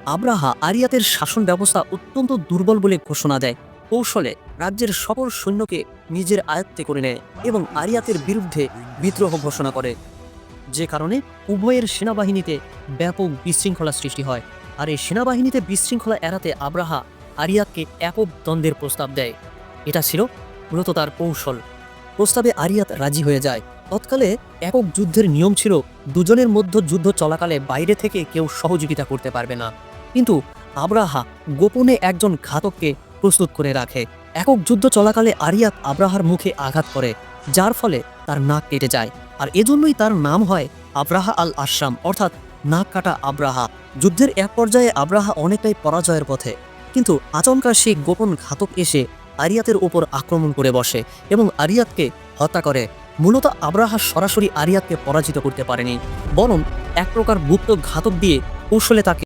আব্রাহা আরিয়াতের শাসন ব্যবস্থা অত্যন্ত দুর্বল বলে ঘোষণা দেয়। কৌশলে রাজ্যের সকল সৈন্যকে নিজের আয়ত্তে করে নেয় এবং আরিয়াতের বিরুদ্ধে বিদ্রোহ ঘোষণা করে, যে কারণে উভয়ের সেনাবাহিনীতে ব্যাপক বিশৃঙ্খলা সৃষ্টি হয়। আর এই সেনাবাহিনীতে বিশৃঙ্খলা এড়াতে আব্রাহা আরিয়াতকে একক দ্বন্দ্বের প্রস্তাব দেয়। এটা ছিল মূলত তার কৌশল। প্রস্তাবে আরিয়াত রাজি হয়ে যায়। তৎকালে একক যুদ্ধের নিয়ম ছিল দুজনের মধ্যে যুদ্ধ চলাকালে বাইরে থেকে কেউ সহযোগিতা করতে পারবে না। কিন্তু আব্রাহা গোপনে একজন ঘাতককে প্রস্তুত করে রাখে। একক যুদ্ধ চলাকালে আরিয়াত আব্রাহার মুখে আঘাত করে, যার ফলে তার নাক কেটে যায়। আর এজন্যই তার নাম হয় আব্রাহা আল আশরাম, অর্থাৎ নাক কাটা আব্রাহা। যুদ্ধের এক পর্যায়ে আব্রাহা অনেকটাই পরাজয়ের পথে, কিন্তু আচমকা সেই গোপন ঘাতক এসে আরিয়াতের ওপর আক্রমণ করে বসে এবং আরিয়াতকে হত্যা করে। মূলত আব্রাহা সরাসরি আরিয়াতকে পরাজিত করতে পারেনি, বরং এক প্রকার গুপ্ত ঘাতক দিয়ে কৌশলে তাকে